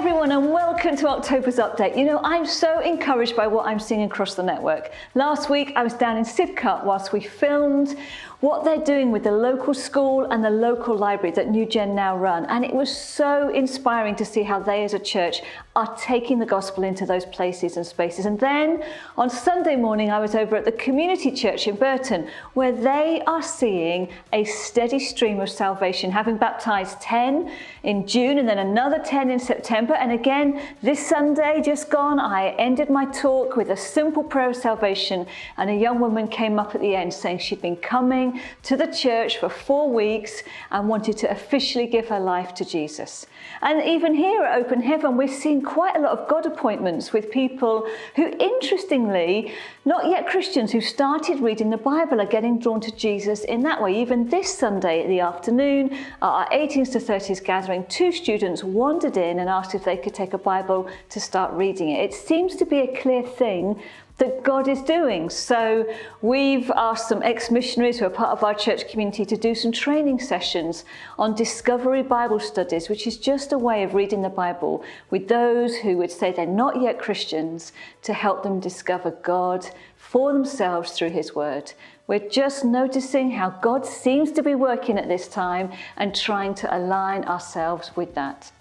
everyone, and welcome to October's update. You know, I'm so encouraged by what I'm seeing across the network. Last week I was down in Sidcup whilst we filmed what they're doing with the local school and the local library that New Gen now run, and it was so inspiring to see how they as a church are taking the gospel into those places and spaces. And then on Sunday morning I was over at the community church in Burton, where they are seeing a steady stream of salvation, having baptized 10 in June and then another 10 in September. And again this Sunday just gone, I ended my talk with a simple prayer of salvation, and a young woman came up at the end saying she'd been coming to the church for 4 weeks and wanted to officially give her life to Jesus. And even here at Open Heaven, we're seeing quite a lot of God appointments with people who, interestingly, not yet Christians, who started reading the Bible, are getting drawn to Jesus in that way. Even this Sunday at the afternoon, at our 18s to 30s gathering, 2 students wandered in and asked if they could take a Bible to start reading it. It seems to be a clear thing that God is doing. So we've asked some ex-missionaries who are part of our church community to do some training sessions on discovery Bible studies, which is just a way of reading the Bible with those who would say they're not yet Christians, to help them discover God for themselves through His Word. We're just noticing how God seems to be working at this time and trying to align ourselves with that.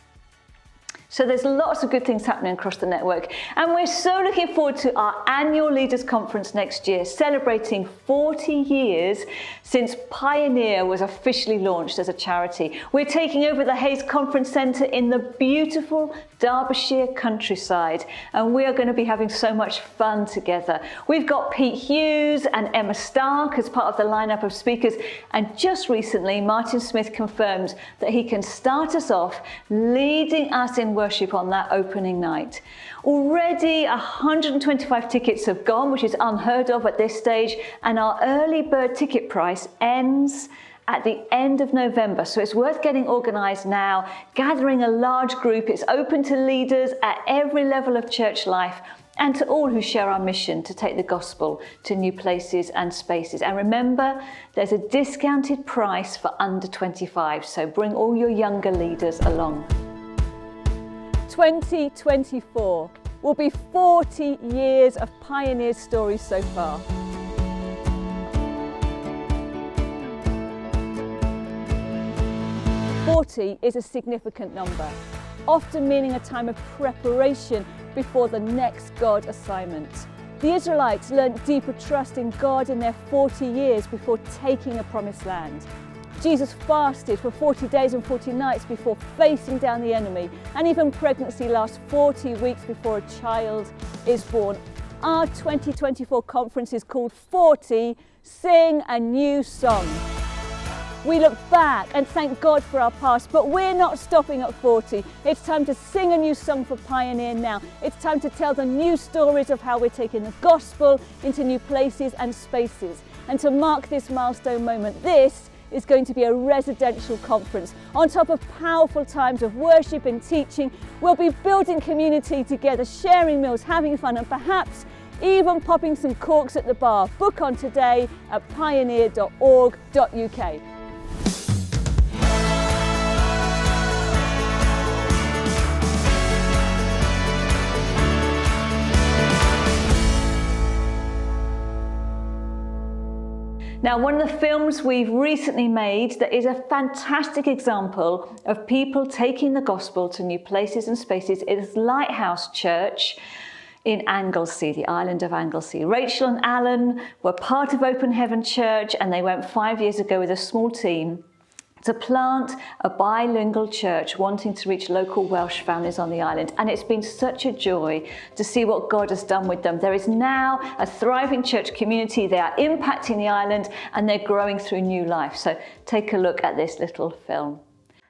So there's lots of good things happening across the network, and we're so looking forward to our annual Leaders Conference next year, celebrating 40 years since Pioneer was officially launched as a charity. We're taking over the Hayes Conference Centre in the beautiful Derbyshire countryside, and we are going to be having so much fun together. We've got Pete Hughes and Emma Stark as part of the lineup of speakers, and just recently Martin Smith confirmed that he can start us off leading us in worship on that opening night. Already 125 tickets have gone, which is unheard of at this stage, and our early bird ticket price ends at the end of November. So it's worth getting organised now, gathering a large group. It's open to leaders at every level of church life and to all who share our mission to take the gospel to new places and spaces. And remember, there's a discounted price for under 25, so bring all your younger leaders along. 2024 will be 40 years of Pioneer stories so far. "40 is a significant number, often meaning a time of preparation before the next God assignment. The Israelites learnt deeper trust in God in their 40 years before taking a promised land. Jesus fasted for 40 days and 40 nights before facing down the enemy, and even pregnancy lasts 40 weeks before a child is born. Our 2024 conference is called 40, Sing a New Song. We look back and thank God for our past, but we're not stopping at 40. It's time to sing a new song for Pioneer now. It's time to tell the new stories of how we're taking the gospel into new places and spaces. And to mark this milestone moment, this is going to be a residential conference. On top of powerful times of worship and teaching, we'll be building community together, sharing meals, having fun, and perhaps even popping some corks at the bar. Book on today at pioneer.org.uk. Now, one of the films we've recently made that is a fantastic example of people taking the gospel to new places and spaces is Lighthouse Church in Anglesey, the island of Anglesey. Rachel and Alan were part of Open Heaven Church, and they went 5 years ago with a small team to plant a bilingual church wanting to reach local Welsh families on the island. And it's been such a joy to see what God has done with them. There is now a thriving church community. They are impacting the island and they're growing through new life. So take a look at this little film.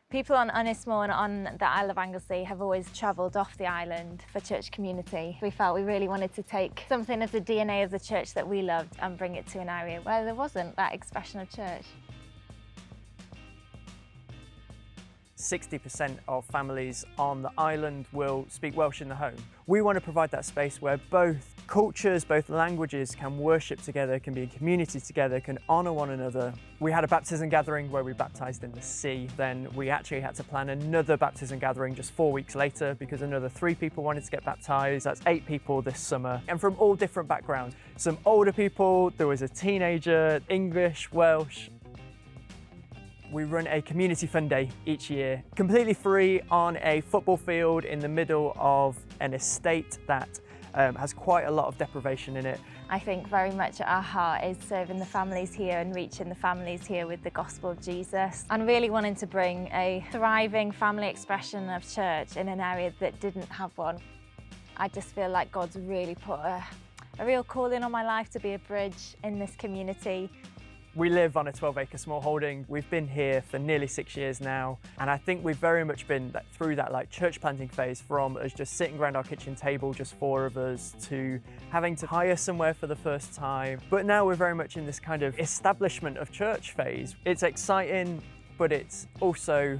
People on Unismore and on the Isle of Anglesey have always travelled off the island for church community. We felt we really wanted to take something of the DNA of the church that we loved and bring it to an area where there wasn't that expression of church. 60% of families on the island will speak Welsh in the home. We want to provide that space where both cultures, both languages, can worship together, can be in community together, can honour one another. We had a baptism gathering where we baptised in the sea. Then we actually had to plan another baptism gathering just 4 weeks later because another 3 people wanted to get baptised. That's 8 people this summer, and from all different backgrounds. Some older people, there was a teenager, English, Welsh. We run a community fun day each year, completely free on a football field in the middle of an estate that has quite a lot of deprivation in it. I think very much at our heart is serving the families here and reaching the families here with the gospel of Jesus, and really wanting to bring a thriving family expression of church in an area that didn't have one. I just feel like God's really put a real calling on my life to be a bridge in this community. We live on a 12-acre small holding. We've been here for nearly 6 years now, and I think we've very much been through that church planting phase, from us just sitting around our kitchen table, just 4 of us, to having to hire somewhere for the first time. But now we're very much in this kind of establishment of church phase. It's exciting, but it's also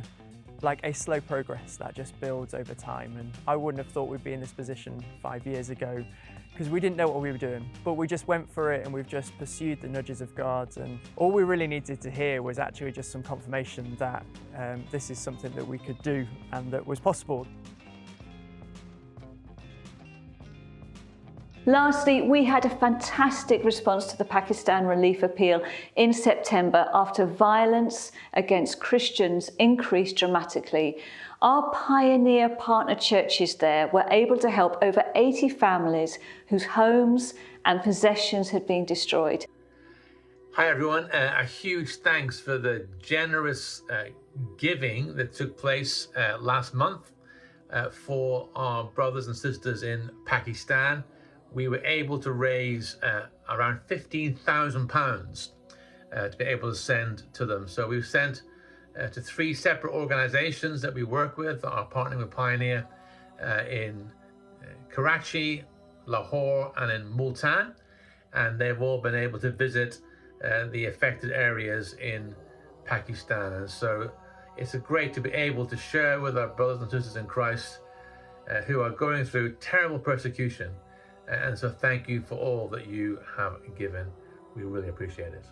like a slow progress that just builds over time. And I wouldn't have thought we'd be in this position 5 years ago, because we didn't know what we were doing, but we just went for it and we've just pursued the nudges of God. And all we really needed to hear was actually just some confirmation that this is something that we could do and that was possible. Lastly, we had a fantastic response to the Pakistan relief appeal in September after violence against Christians increased dramatically. Our pioneer partner churches there were able to help over 80 families whose homes and possessions had been destroyed. Hi everyone, a huge thanks for the generous giving that took place last month for our brothers and sisters in Pakistan. We were able to raise around £15,000 to be able to send to them. So we've sent to 3 separate organisations that we work with that are partnering with Pioneer in Karachi, Lahore and in Multan, and they've all been able to visit the affected areas in Pakistan. And so it's great to be able to share with our brothers and sisters in Christ who are going through terrible persecution. And so thank you for all that you have given. We really appreciate it.